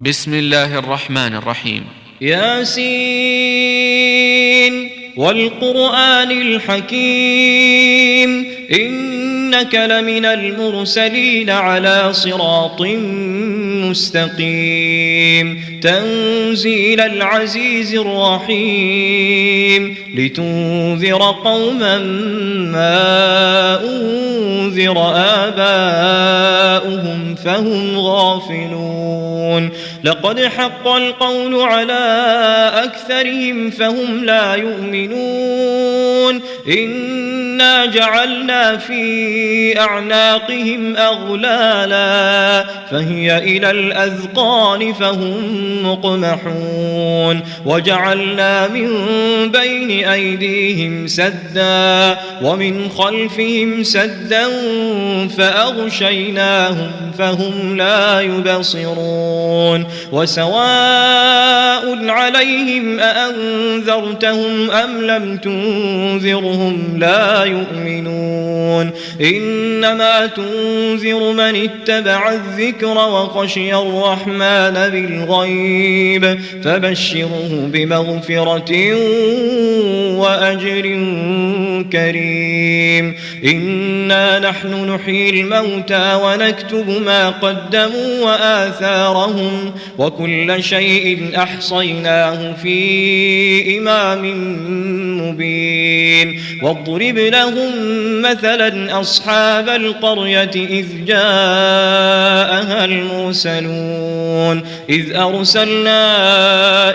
بسم الله الرحمن الرحيم. ياسين والقرآن الحكيم إنك لمن المرسلين على صراط مستقيم تنزيل العزيز الرحيم لتنذر قوما ما أنذر آباؤهم فهم غافلون لقد حق القول على أكثرهم فهم لا يؤمنون إنا جعلنا في أعناقهم أغلالا فهي إلى الأذقان فهم مقمحون وجعلنا من بين أيديهم سدا ومن خلفهم سدا فأغشيناهم فهم لا يبصرون وسواء عليهم أأنذرتهم أم لم تنذرهم لا يؤمنون إنما تنذر من اتبع الذكر وخشي الرحمن بالغيب فبشره بمغفرة وأجر كريم إنا نحن نحيي الموتى ونكتب ما قدموا وآثارهم وكل شيء أحصيناه في إمام مبين واضرب لهم مثلا أصحاب القرية إذ جاءها المرسلون إذ أرسلنا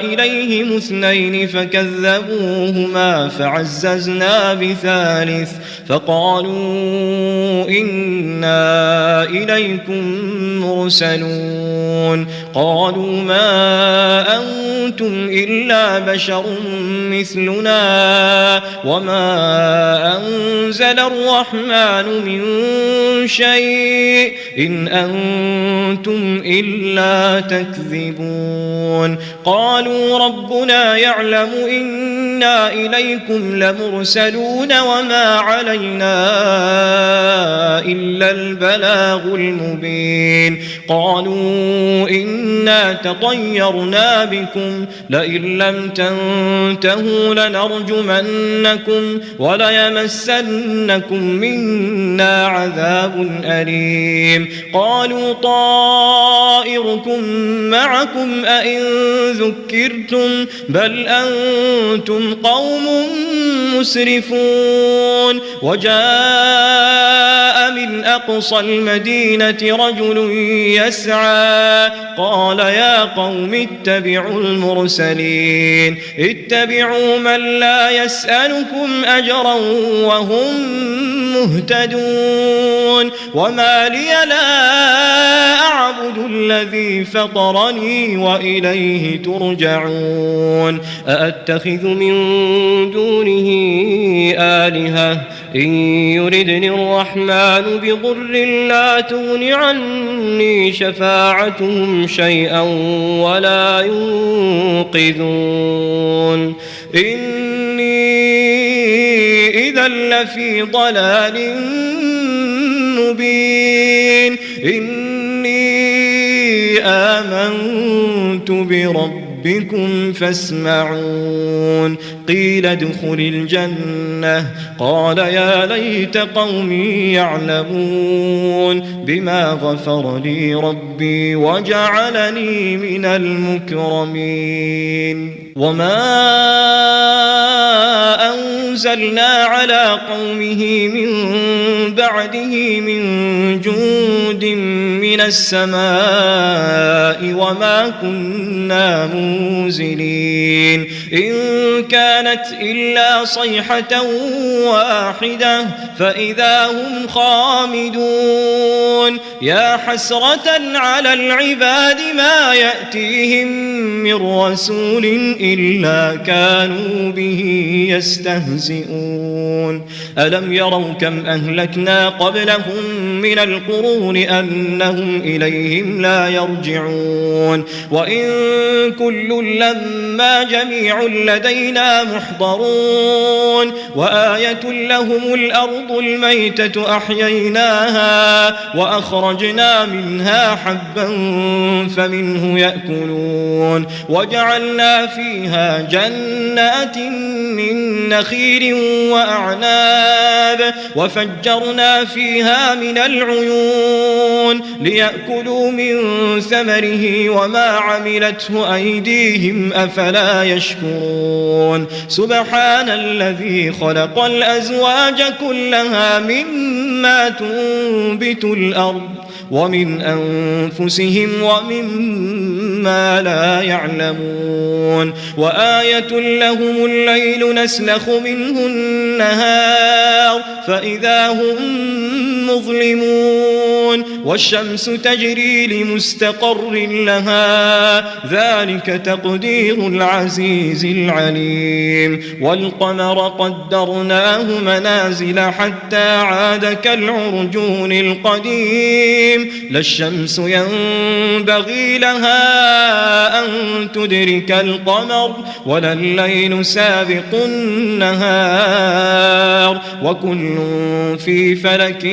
إليهم اثنين فكذبوهما فعززنا بثالث فقالوا إنا إليكم مرسلون قالوا ما أنتم إلا بشر مثلنا وما أنزل الرحمن من شيء إن أنتم إلا تكذبون قالوا ربنا يعلم إنا إليكم لمرسلون وما علينا إلا البلاغ المبين قالوا إنا تطيرنا بكم لئن لم تنتهوا لنرجمنكم وليمسنكم منا عذاب أليم قالوا طائركم معكم أئن ذكرتم بل أنتم قوم مسرفون وجاء من أقصى المدينة رجل يسعى قال يا قوم اتبعوا المرسلين اتبعوا من لا يسألكم أجرا وهم مهتدون وما لي لا أعبد الذي فطرني وإليه ترجعون أأتخذ من دونه آلهة إن يردني الرحمن بضر لا تغن عني شفاعتهم شيئا ولا ينقذون إني إذا لفي ضلال مبين إني آمنت بربكم فاسمعون قيل ادخل الجنة قال يا ليت قومي يعلمون بما غفر لي ربي وجعلني من المكرمين وما أنزلنا على قومه من بعده من جند من السماء وما كنا منزلين إن كانت إلا صيحة واحدة فإذا هم خامدون يا حسرة على العباد ما يأتيهم من رسول إلا كانوا به يستهزئون ألم يروا كم أهلكنا قبلهم من القرون أنهم فهم إليهم لا يرجعون وإن كل لما جميع لدينا محضرون وآية لهم الأرض الميتة أحييناها وأخرجنا منها حبا فمنه يأكلون وجعلنا فيها جنات من نخيل وأعناب وفجرنا فيها من العيون ليأكلوا من ثمره وما عملته أيديهم أفلا يشكرون سبحان الذي خلق الأزواج كلها مما تنبت الأرض ومن أنفسهم ومما لا يعلمون وآية لهم الليل نسلخ منه النهار فإذا هم مظلمون والشمس تجري لمستقر لها ذلك تقدير العزيز العليم والقمر قدرناه منازل حتى عاد كالعرجون القديم لا الشمس ينبغي لها أن تدرك القمر ولا الليل سابق النهار وكل في فلك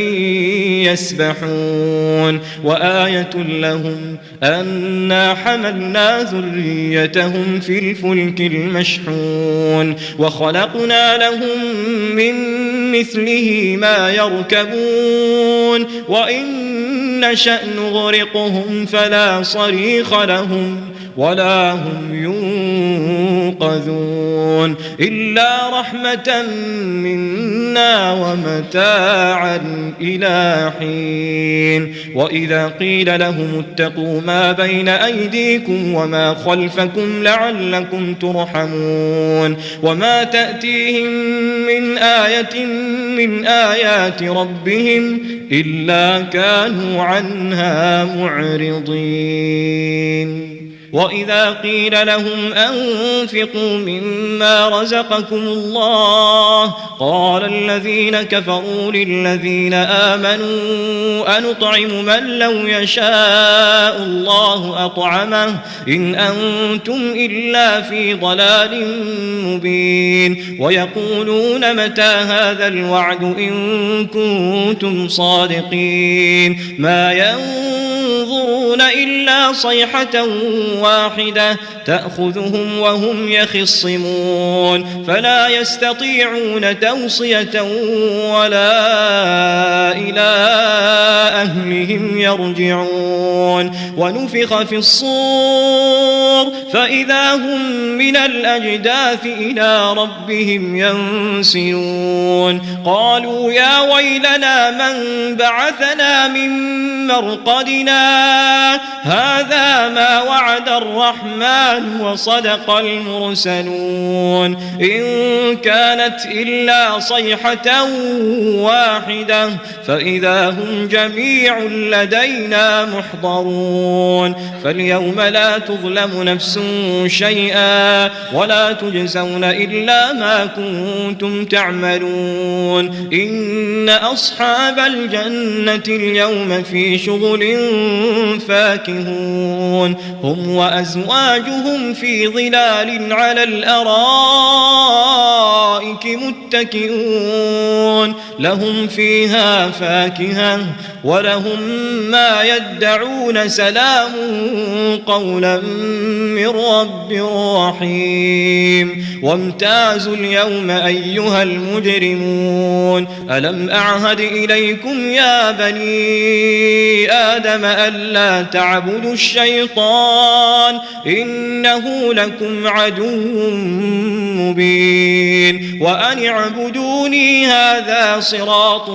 يسبحون وآية لهم أنا حملنا ذريتهم في الفلك المشحون وخلقنا لهم من مثله ما يركبون وإن نشأ نغرقهم فلا صريخ لهم ولا هم ينقذون إلا رحمة منا ومتاعا إلى حين وإذا قيل لهم اتقوا ما بين أيديكم وما خلفكم لعلكم ترحمون وما تأتيهم من آية من آيات ربهم إلا كانوا عنها معرضين وإذا قيل لهم أنفقوا مما رزقكم الله قال الذين كفروا للذين آمنوا أنطعم من لو يشاء الله أطعمه إن أنتم إلا في ضلال مبين ويقولون متى هذا الوعد إن كنتم صادقين ما ينظرون إلا صيحة واحدة تأخذهم وهم يخصمون فلا يستطيعون توصية ولا إلى أهلهم يرجعون ونفخ في الصور فإذا هم من الأجداث إلى ربهم ينسلون قالوا يا ويلنا من بعثنا من مرقدنا هذا ما وعد الرحمن وصدق المرسلون إن كانت إلا صيحة واحدة فإذا هم جميع لدينا محضرون فاليوم لا تظلم نفس شيئا ولا تجزون إلا ما كنتم تعملون إن أصحاب الجنة اليوم في شغل فاكهون هم وأزواجهم في ظلال على الأرائك متكئون لهم فيها فاكهة ولهم ما يدعون سلام قولا من رب رحيم وامتازوا اليوم أيها المجرمون ألم أعهد إليكم يا بني آدم ألا تعبدوا الشيطان إنه لكم عدو مبين وأن اعبدوني هذا صراط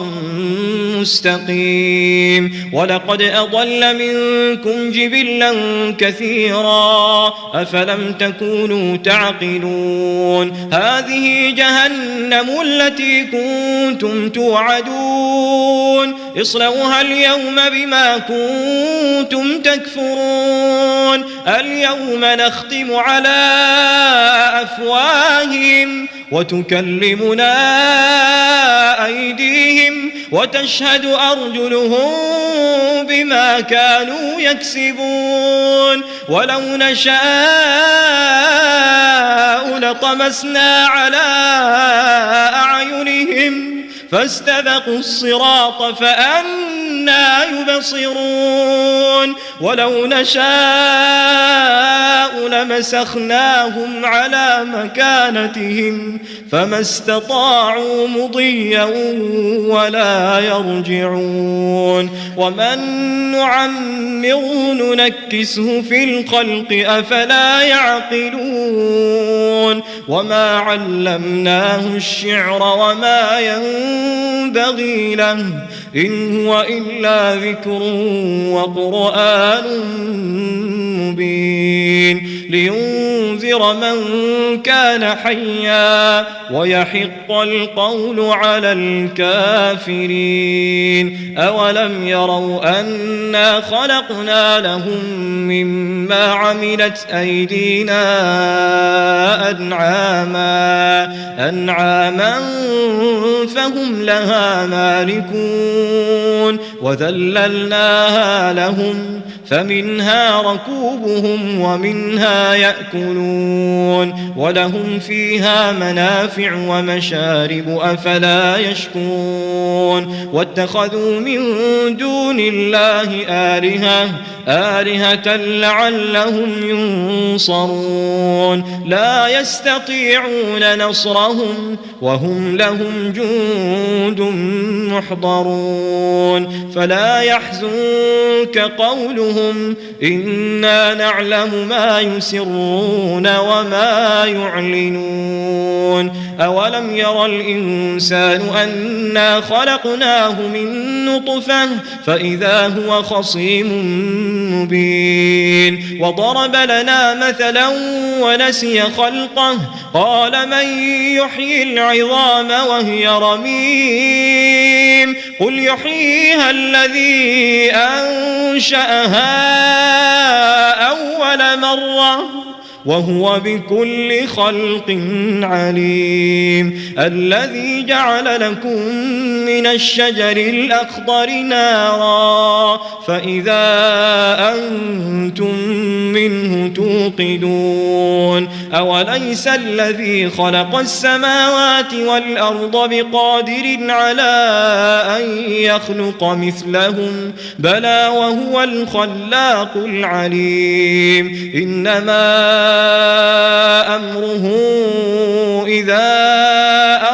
مستقيم ولقد أضل منكم جبلا كثيرا أفلم تكونوا تعقلون هذه جهنم التي كنتم توعدون اصلوها اليوم بما كنتم تكفرون اليوم نختم على أفواههم وتكلمنا أيديهم وتشهد أرجلهم بما كانوا يكسبون ولو نشاء لطمسنا على أعينهم فاستبقوا الصراط فأنى يبصرون ولو نشاء لمسخناهم على مكانتهم فما استطاعوا مضيا ولا يرجعون ومن نعمره ننكسه في الخلق أفلا يعقلون وما علمناه الشعر وما ينبغي له إن هو إلا ذكر وقرآن مبين لينذر من كان حيا ويحق القول على الكافرين أولم يروا أنا خلقنا لهم مما عملت أيدينا أنعاما فهم لها مالكون وذللناها لهم فمنها ركوبهم ومنها يأكلون ولهم فيها منافع ومشارب أفلا يشكرون واتخذوا من دون الله آلهة لعلهم ينصرون لا يستطيعون نصرهم وهم لهم جند محضرون فلا يحزنك قولهم إنا نعلم ما يسرون وما يعلنون أولم ير الإنسان أنا خلقناه من نطفة فإذا هو خصيم مبين وضرب لنا مثلا ونسي خلقه قال من يحيي العظام وهي رميم قل يحييها الذي أنشأها أول مرة وهو بكل خلق عليم الذي جعل لكم من الشجر الأخضر نارا فإذا أنتم منه توقدون أوليس الذي خلق السماوات والأرض بقادر على أن يخلق مثلهم بلى وهو الخلاق العليم إنما أمره إذا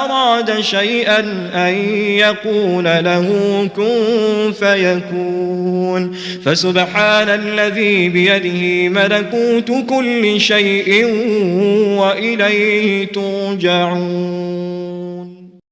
أراد شيئا أن يقول له كن فيكون فسبحان الذي بيده ملكوت كل شيء وإليه ترجعون.